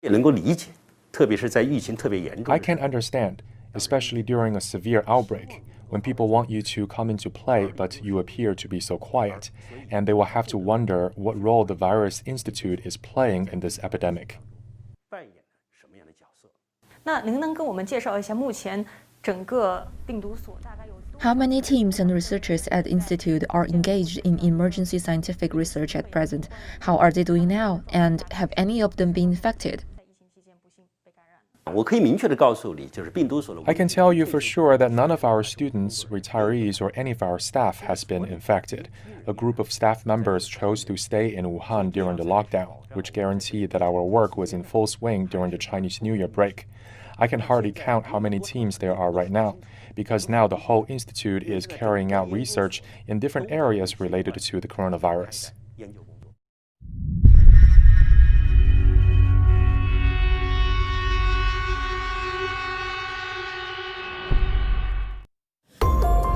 I can understand, especially during a severe outbreak, when people want you to come into play but you appear to be so quiet, and they will have to wonder what role the Virus Institute is playing in this epidemic. 那您能跟我们介绍一下目前整个病毒所大概有多 How many teams and researchers at the Institute are engaged in emergency scientific research at present? How are they doing now? And have any of them been infected? I can tell you for sure that none of our students, retirees, or any of our staff has been infected. A group of staff members chose to stay in Wuhan during the lockdown, which guaranteed that our work was in full swing during the Chinese New Year break. I can hardly count how many teams there are right now, because now the whole institute is carrying out research in different areas related to the coronavirus.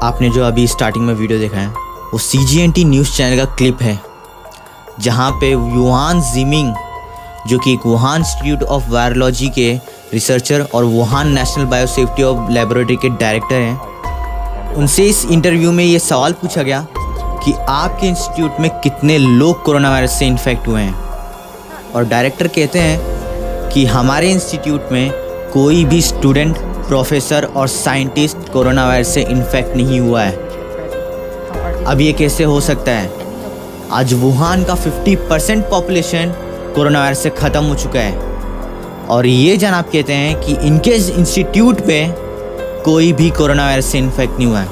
आपने जो अभी starting में video देखा है वो CGTN news channel का clip है, जहां पे युआन जिमिंग, जो कि एक वुहान इंस्टीट्यूट ऑफ वायरोलॉजी के रिसर्चर और Wuhan national biosafety of laboratory के डायरेक्टर हैं, उनसे इस इंटरव्यू में ये सवाल पूछा गया कि आपके इंस्टीट्यूट में कितने लोग कोरोना वायरस से इन्फेक्ट हुए हैं। और डायरेक्टर कहते हैं कि हमारे इंस्टीट्यूट में कोई भी स्टूडेंट, प्रोफेसर और साइंटिस्ट कोरोना वायरस से इन्फेक्ट नहीं हुआ है। अब ये कैसे हो सकता है? आज वुहान का 50% पॉपुलेशन कोरोना वायरस से ख़त्म हो चुका है, और ये जनाब कहते हैं कि इनके इंस्टीट्यूट पे कोई भी कोरोना वायरस से इन्फेक्ट नहीं हुआ है।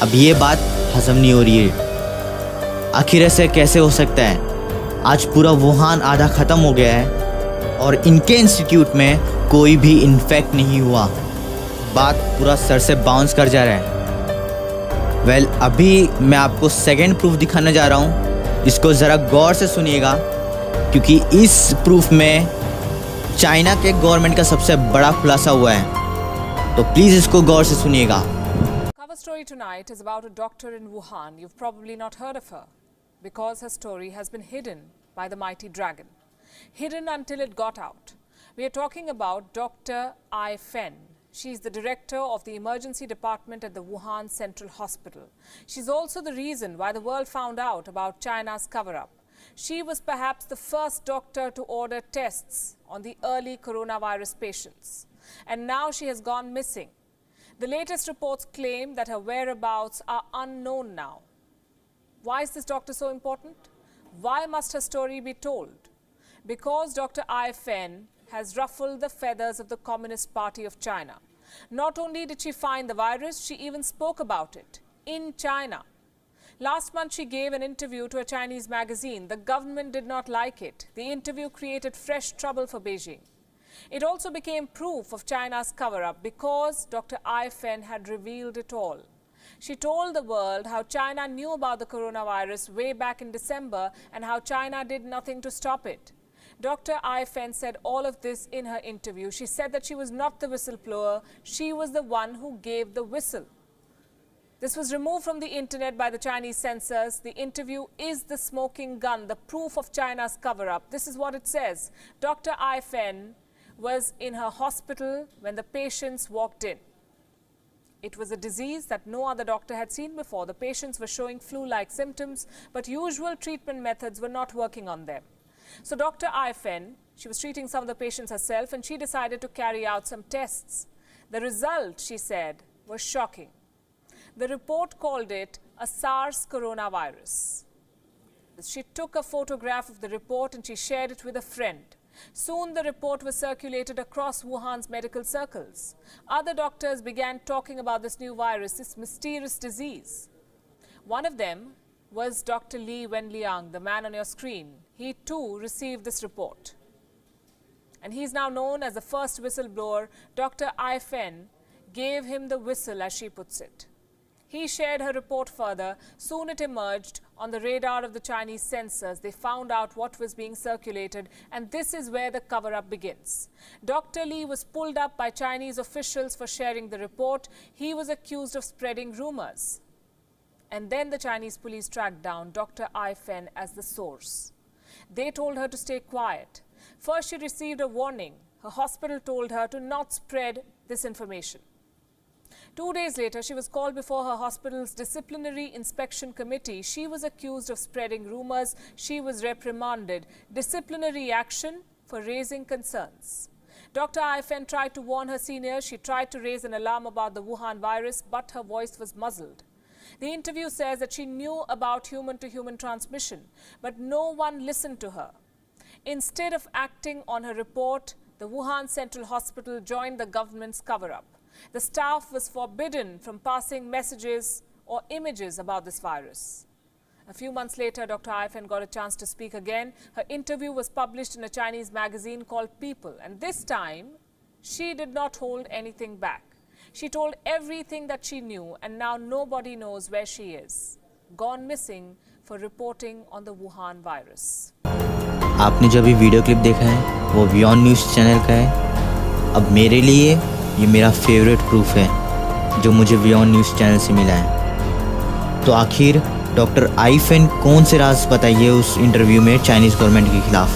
अब ये बात हजम नहीं हो रही है। आखिर ऐसे कैसे हो सकता है? आज पूरा वुहान आधा ख़त्म हो गया है और इनके इंस्टीट्यूट में कोई भी इन्फेक्ट नहीं हुआ। बात पूरा सर से बाउंस कर जा रहा है। वेल, अभी मैं आपको सेकंड प्रूफ दिखाने जा रहा हूँ। इसको ज़रा गौर से सुनिएगा, क्योंकि इस प्रूफ में चाइना के गवर्नमेंट का सबसे बड़ा खुलासा हुआ है, तो प्लीज़ इसको गौर से सुनिएगा। Cover story tonight is about a doctor in Wuhan. You've probably not heard of her because her story has been hidden by the mighty dragon. Hidden until it got out. We are talking about Dr. Ai Fen. She's the director of the emergency department at the Wuhan Central Hospital. She's also the reason why the world found out about China's cover-up. She was perhaps the first doctor to order tests on the early coronavirus patients. And now she has gone missing. The latest reports claim that her whereabouts are unknown now. Why is this doctor so important? Why must her story be told? Because Dr. Ai Fen has ruffled the feathers of the Communist Party of China. Not only did she find the virus, she even spoke about it in China. Last month, she gave an interview to a Chinese magazine. The government did not like it. The interview created fresh trouble for Beijing. It also became proof of China's cover-up because Dr. Ai Fen had revealed it all. She told the world how China knew about the coronavirus way back in December and how China did nothing to stop it. Dr. Ai Fen said all of this in her interview. She said that she was not the whistleblower. She was the one who gave the whistle. This was removed from the internet by the Chinese censors. The interview is the smoking gun, the proof of China's cover-up. This is what it says. Dr. Ai Fen was in her hospital when the patients walked in. It was a disease that no other doctor had seen before. The patients were showing flu-like symptoms, but usual treatment methods were not working on them. So Dr. Ai Fen, she was treating some of the patients herself, and she decided to carry out some tests. The result, she said, was shocking. The report called it a SARS coronavirus. She took a photograph of the report and she shared it with a friend. Soon the report was circulated across Wuhan's medical circles. Other doctors began talking about this new virus, this mysterious disease. One of them was Dr. Li Wenliang, the man on your screen. He too received this report. And he's now known as the first whistleblower. Dr. Ai Fen gave him the whistle, as she puts it. He shared her report further. Soon it emerged on the radar of the Chinese censors. They found out what was being circulated, and this is where the cover-up begins. Dr. Li was pulled up by Chinese officials for sharing the report. He was accused of spreading rumors. And then the Chinese police tracked down Dr. Ai Fen as the source. They told her to stay quiet. First, she received a warning. Her hospital told her to not spread this information. 2 days later, she was called before her hospital's disciplinary inspection committee. She was accused of spreading rumors. She was reprimanded. Disciplinary action for raising concerns. Dr. Aifen tried to warn her seniors. She tried to raise an alarm about the Wuhan virus, but her voice was muzzled. The interview says that she knew about human-to-human transmission, but no one listened to her. Instead of acting on her report, the Wuhan Central Hospital joined the government's cover-up. The staff was forbidden from passing messages or images about this virus. A few months later, Dr. Aifen got a chance to speak again. Her interview was published in a Chinese magazine called People, and this time, she did not hold anything back. She told everything that she knew, and now nobody knows where she is. Gone missing for reporting on the Wuhan virus. आपने जो भी video clip देखा है वो WION news channel का है। अब मेरे लिए ये मेरा फेवरेट प्रूफ है जो मुझे WION न्यूज़ चैनल से मिला है। तो आखिर डॉक्टर आइफेन कौन से राज बताइए उस इंटरव्यू में चाइनीज़ गवर्नमेंट के खिलाफ,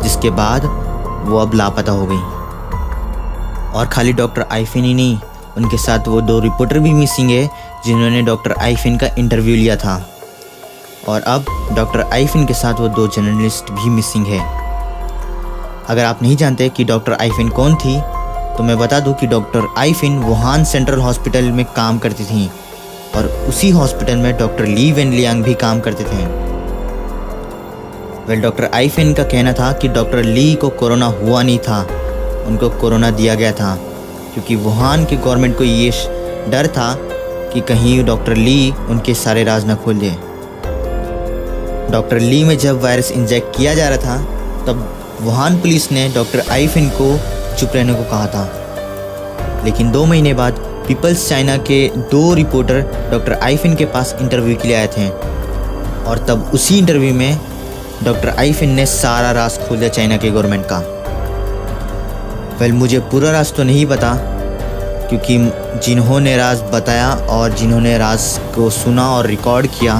जिसके बाद वो अब लापता हो गई। और खाली डॉक्टर आइफेन ही नहीं, उनके साथ वो 2 रिपोर्टर भी मिसिंग है जिन्होंने डॉक्टर आइफेन का इंटरव्यू लिया था। और अब डॉक्टर आइफेन के साथ वो 2 जर्नलिस्ट भी मिसिंग है। अगर आप नहीं जानते कि डॉक्टर आइफेन कौन थी तो मैं बता दूं कि डॉक्टर आइफेन वुहान सेंट्रल हॉस्पिटल में काम करती थी और उसी हॉस्पिटल में डॉक्टर ली वेनलियांग भी काम करते थे। डॉक्टर आइफेन का कहना था कि डॉक्टर ली को कोरोना हुआ नहीं था, उनको कोरोना दिया गया था, क्योंकि वुहान के गवर्नमेंट को ये डर था कि कहीं डॉक्टर ली उनके सारे राज न खोल दे। डॉक्टर ली में जब वायरस इंजेक्ट किया जा रहा था तब वुहान पुलिस ने डॉक्टर आइफेन को चुप रहने को कहा था। लेकिन 2 महीने बाद पीपल्स चाइना के 2 रिपोर्टर डॉक्टर आइफेन के पास इंटरव्यू के लिए आए थे और तब उसी इंटरव्यू में डॉक्टर आइफेन ने सारा राज खोल दिया चाइना के गवर्नमेंट का। मुझे पूरा राज तो नहीं पता, क्योंकि जिन्होंने राज बताया और जिन्होंने राज को सुना और रिकॉर्ड किया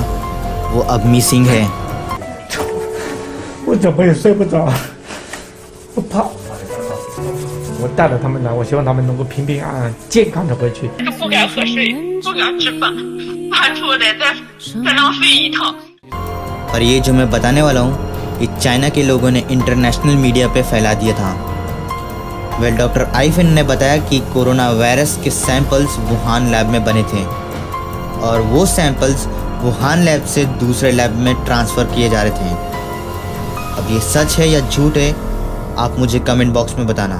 वो अब मिसिंग है। 我怎么也睡不着，我怕。我带着他们来，我希望他们能够平平安安、健康的回去。不敢喝水，不敢吃饭，怕出来再浪费一趟。 और ये जो मैं बताने वाला हूँ ये चाइना के लोगों ने इंटरनेशनल मीडिया पे फैला दिया था। डॉक्टर आइफेन ने बताया कि कोरोना वायरस के सैंपल्स वुहान लैब में बने थे और वो सैंपल्स वुहान लैब से दूसरे लैब में ट्रांसफ़र किए जा रहे थे। अब ये सच है या झूठ है आप मुझे कमेंट बॉक्स में बताना।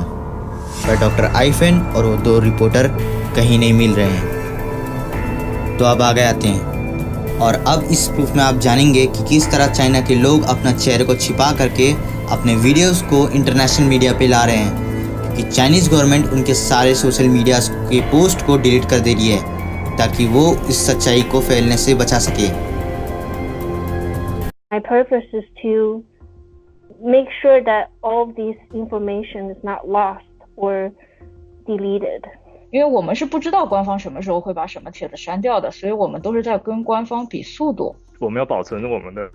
पर डॉक्टर आइफेन और वो 2 रिपोर्टर कहीं नहीं मिल रहे हैं। तो अब आगे आते हैं और अब इस प्रूफ में आप जानेंगे कि किस तरह चाइना के लोग अपना चेहरे को छिपा करके अपने वीडियोस को इंटरनेशनल मीडिया पे ला रहे हैं, कि चाइनीज़ गवर्नमेंट उनके सारे सोशल मीडिया के पोस्ट को डिलीट कर दे रही है ताकि वो इस सच्चाई को फैलने से बचा सके। My purpose is to make sure that all of this information is not lost or deleted. 因为我们是不知道官方什么时候会把什么帖子删掉的，所以我们都是在跟官方比速度。我们要保存我们的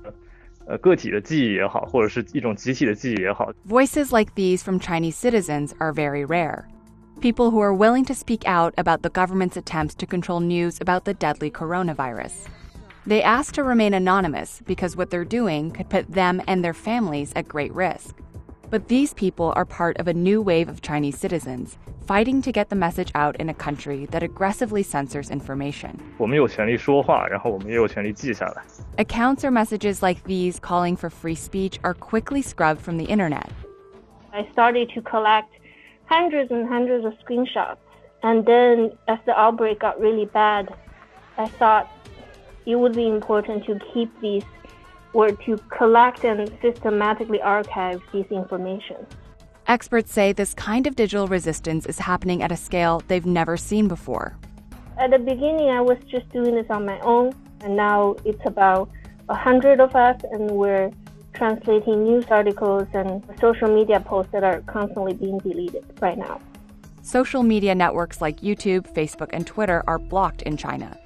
个体的记忆也好，或者是一种集体的记忆也好。 Voices like these from Chinese citizens are very rare. People who are willing to speak out about the government's attempts to control news about the deadly coronavirus. They ask to remain anonymous because what they're doing could put them and their families at great risk. But these people are part of a new wave of Chinese citizens fighting to get the message out in a country that aggressively censors information. 我们有权利说话，然后我们也有权利记下来。 Accounts or messages like these calling for free speech are quickly scrubbed from the internet. I started to collect hundreds and hundreds of screenshots, and then as the outbreak got really bad, I thought it would be important to keep these or to collect and systematically archive this information. Experts say this kind of digital resistance is happening at a scale they've never seen before. At the beginning, I was just doing this on my own, and now it's about 100 of us, and we're translating news articles and social media posts that are constantly being deleted right now. Social media networks like YouTube, Facebook, and Twitter are blocked in China.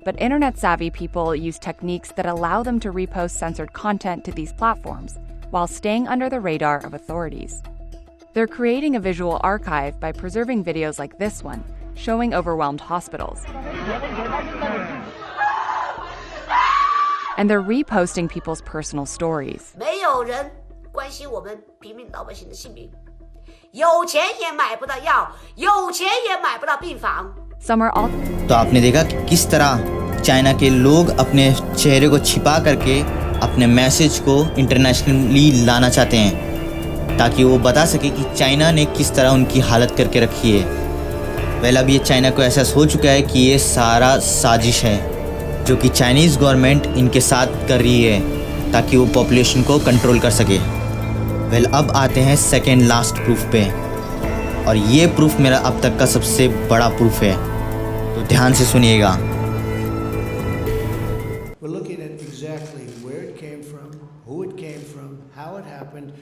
But internet-savvy people use techniques that allow them to repost censored content to these platforms, while staying under the radar of authorities. They're creating a visual archive by preserving videos like this one, showing overwhelmed hospitals. And they're reposting people's personal stories. Some are all. तो आपने देखा कि किस तरह China के लोग अपने चेहरे को छिपा करके अपने मैसेज को इंटरनेशनली लाना चाहते हैं, ताकि वो बता सके कि चाइना ने किस तरह उनकी हालत करके रखी है। वेल, अब ये चाइना को एहसास हो चुका है कि ये सारा साजिश है, जो कि चाइनीज़ गवर्नमेंट इनके साथ कर रही है ताकि वो पॉपुलेशन को कंट्रोल कर सके। वेल, अब आते हैं सेकेंड लास्ट प्रूफ पे, और ये प्रूफ मेरा अब तक का सबसे बड़ा प्रूफ है, तो ध्यान से सुनिएगा। We're looking at exactly where it came from, who it came from, how it happened,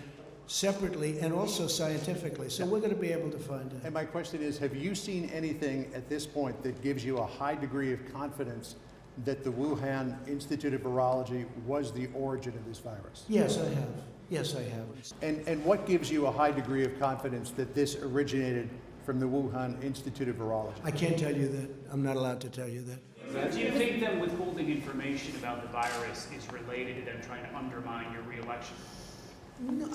separately and also scientifically. So we're going to be able to find it. And my question is, have you seen anything at this point that gives you a high degree of confidence that the Wuhan Institute of Virology was the origin of this virus? Yes, I have. Yes, I have. And what gives you a high degree of confidence that this originated from the Wuhan Institute of Virology? I can't tell you that. I'm not allowed to tell you that. Do you think that withholding information about the virus is related to them trying to undermine your re-election? No,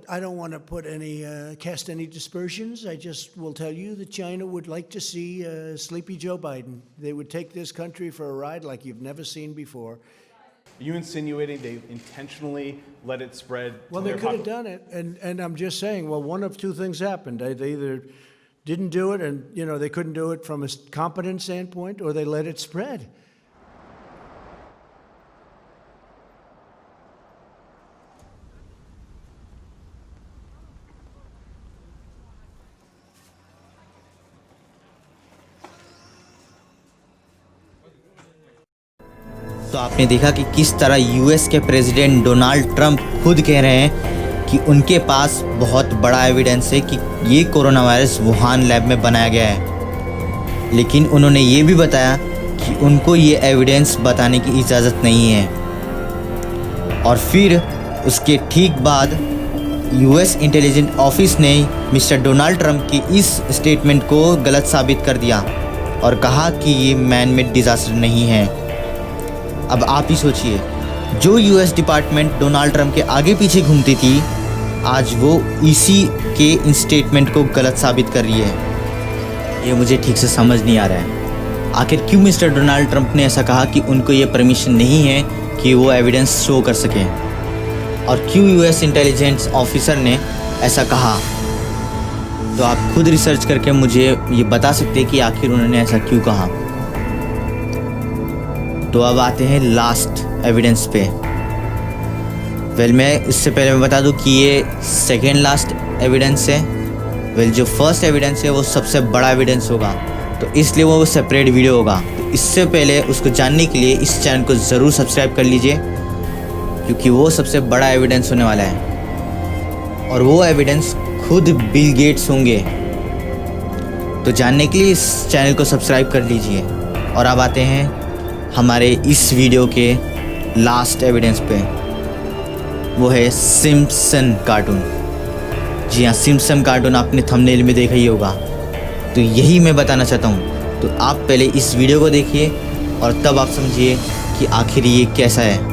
I don't want to put any cast any dispersions. I just will tell you that China would like to see sleepy Joe Biden. They would take this country for a ride like you've never seen before. Are you insinuating they intentionally let it spread? Well, they could have done it, and I'm just saying. Well, one of two things happened. They either didn't do it, and they couldn't do it from a competent standpoint, or they let it spread. तो आपने देखा कि किस तरह US के president Donald Trump खुद कह रहे हैं कि उनके पास बहुत बड़ा एविडेंस है कि ये कोरोना वायरस वुहान लैब में बनाया गया है, लेकिन उन्होंने ये भी बताया कि उनको ये एविडेंस बताने की इजाज़त नहीं है। और फिर उसके ठीक बाद यूएस इंटेलिजेंस ऑफिस ने मिस्टर डोनाल्ड ट्रंप की इस स्टेटमेंट को गलत साबित कर दिया और कहा कि ये मैन-मेड डिज़ास्टर नहीं है। अब आप ही सोचिए, जो यूएस डिपार्टमेंट डोनाल्ड ट्रंप के आगे पीछे घूमती थी, आज वो इसी के इन स्टेटमेंट को गलत साबित कर रही है। ये मुझे ठीक से समझ नहीं आ रहा है, आखिर क्यों मिस्टर डोनाल्ड ट्रंप ने ऐसा कहा कि उनको ये परमिशन नहीं है कि वो एविडेंस शो कर सकें, और क्यों यूएस इंटेलिजेंस ऑफिसर ने ऐसा कहा। तो आप खुद रिसर्च करके मुझे ये बता सकते हैं कि आखिर उन्होंने ऐसा क्यों कहा। तो अब आते हैं लास्ट एविडेंस पे। वेल, मैं इससे पहले मैं बता दूं कि ये सेकेंड लास्ट एविडेंस है। वेल, जो फर्स्ट एविडेंस है वो सबसे बड़ा एविडेंस होगा, तो इसलिए वो सेपरेट वीडियो होगा। तो इससे पहले उसको जानने के लिए इस चैनल को ज़रूर सब्सक्राइब कर लीजिए, क्योंकि वो सबसे बड़ा एविडेंस होने वाला है, और वो एविडेंस खुद बिल गेट्स होंगे। तो जानने के लिए इस चैनल को सब्सक्राइब कर लीजिए। और अब आते हैं हमारे इस वीडियो के लास्ट एविडेंस पे, वो है सिम्पसन कार्टून। जी हाँ, सिम्पसन कार्टून आपने थंबनेल में देखा ही होगा, तो यही मैं बताना चाहता हूँ। तो आप पहले इस वीडियो को देखिए और तब आप समझिए कि आखिर ये कैसा है।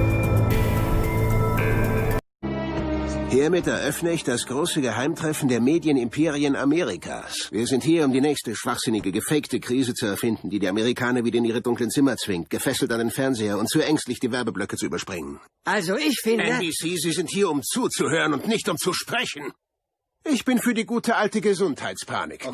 Hiermit eröffne ich das große Geheimtreffen der Medienimperien Amerikas. Wir sind hier, um die nächste schwachsinnige, gefakte Krise zu erfinden, die die Amerikaner wieder in ihre dunklen Zimmer zwingt, gefesselt an den Fernseher und zu ängstlich die Werbeblöcke zu überspringen. Also ich finde... NBC, Sie sind hier, um zuzuhören und nicht um zu sprechen. Ich bin für die gute alte Gesundheitspanik.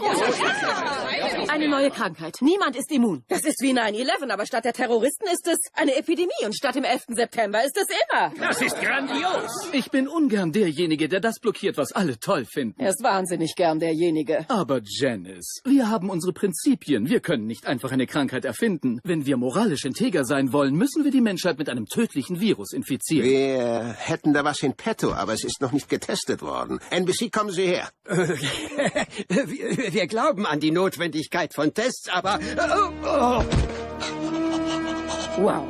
Eine neue Krankheit. Niemand ist immun. Das ist wie 9/11, aber statt der Terroristen ist es eine Epidemie und statt dem 11. September ist es immer. Das ist grandios. Ich bin ungern derjenige, der das blockiert, was alle toll finden. Er ist wahnsinnig gern derjenige. Aber Janice, wir haben unsere Prinzipien. Wir können nicht einfach eine Krankheit erfinden. Wenn wir moralisch integer sein wollen, müssen wir die Menschheit mit einem tödlichen Virus infizieren. Wir hätten da was in petto, aber es ist noch nicht getestet worden. NBC, kommen Sie her. Wir glauben an die Notwendigkeit von Tests, aber... Wow.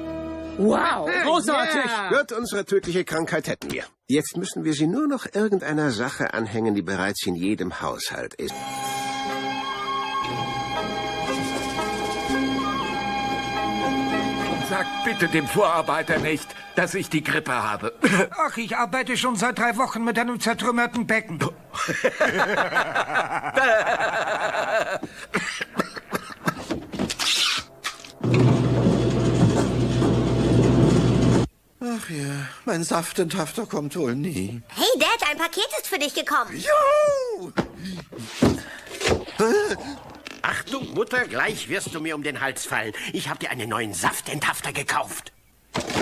Wow. Großartig. Gut, unsere tödliche Krankheit hätten wir. Jetzt müssen wir sie nur noch irgendeiner Sache anhängen, die bereits in jedem Haushalt ist. Sag bitte dem Vorarbeiter nicht, dass ich die Grippe habe. Ach, ich arbeite schon seit 3 Wochen mit einem zertrümmerten Becken. Ach ja, mein Saftentafter kommt wohl nie. Hey Dad, ein Paket ist für dich gekommen. Juhu! Achtung, Mutter, gleich wirst du mir um den Hals fallen. Ich habe dir einen neuen Saftentafter gekauft.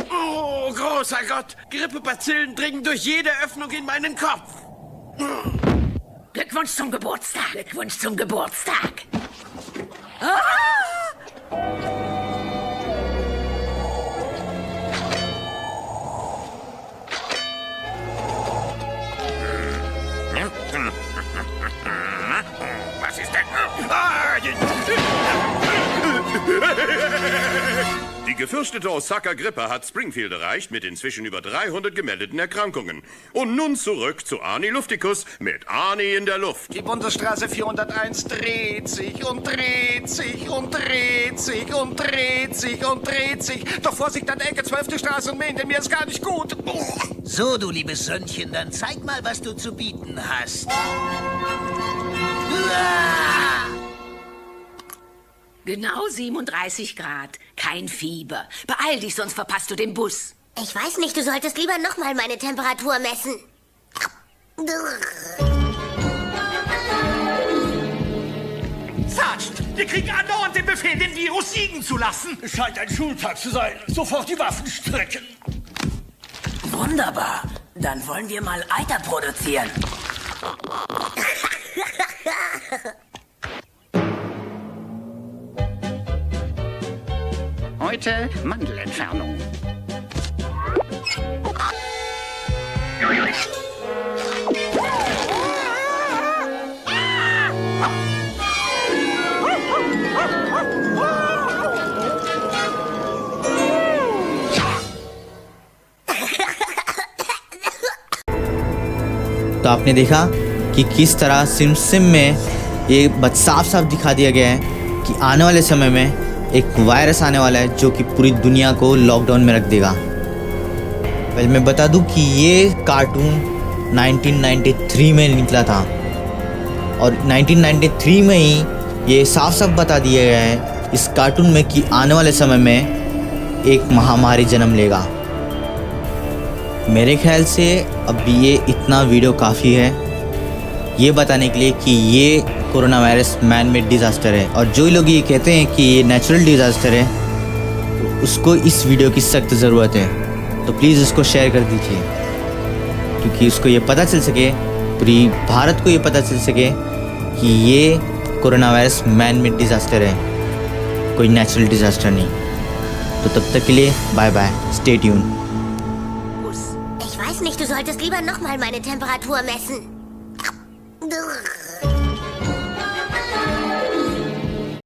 Oh, großer Gott! Grippebazillen dringen durch jede Öffnung in meinen Kopf. Glückwunsch zum Geburtstag. Glückwunsch zum Geburtstag. Was ist denn? Die gefürchtete Osaka-Grippe hat Springfield erreicht mit inzwischen über 300 gemeldeten Erkrankungen. Und nun zurück zu Arnie Luftikus mit Arnie in der Luft. Die Bundesstraße 401 dreht sich und dreht sich und dreht sich und dreht sich und dreht sich. Doch Vorsicht an der Ecke, 12. Straße und Main, denn mir ist gar nicht gut. So, du liebes Sönnchen, dann zeig mal, was du zu bieten hast. Genau 37 Grad. Kein Fieber. Beeil dich, sonst verpasst du den Bus. Ich weiß nicht, du solltest lieber nochmal meine Temperatur messen. Sergeant, wir kriegen andauernd den Befehl, den Virus siegen zu lassen. Es scheint ein Schultag zu sein. Sofort die Waffen strecken. Wunderbar. Dann wollen wir mal Eiter produzieren. Heute Mandelentfernung. तो आपने देखा कि किस तरह SIM में ये साफ साफ दिखा दिया गया है कि आने वाले समय में एक वायरस आने वाला है जो कि पूरी दुनिया को लॉकडाउन में रख देगा। पहले मैं बता दूं कि ये कार्टून 1993 में निकला था और 1993 में ही ये साफ साफ बता दिया गया है इस कार्टून में कि आने वाले समय में एक महामारी जन्म लेगा। मेरे ख्याल से अभी ये इतना वीडियो काफ़ी है ये बताने के लिए कि ये corona virus man made disaster है, और जो लोग ये कहते हैं कि ये नेचुरल डिज़ास्टर है तो उसको इस वीडियो की सख्त ज़रूरत है। तो प्लीज़ इसको शेयर कर दीजिए क्योंकि उसको ये पता चल सके, पूरी भारत को ये पता चल सके कि ये corona virus man made disaster है, कोई नेचुरल डिज़ास्टर नहीं। तो तब तक के लिए bye bye, stay tune. Ich weiß nicht, du solltest lieber nochmal meine Temperatur messen.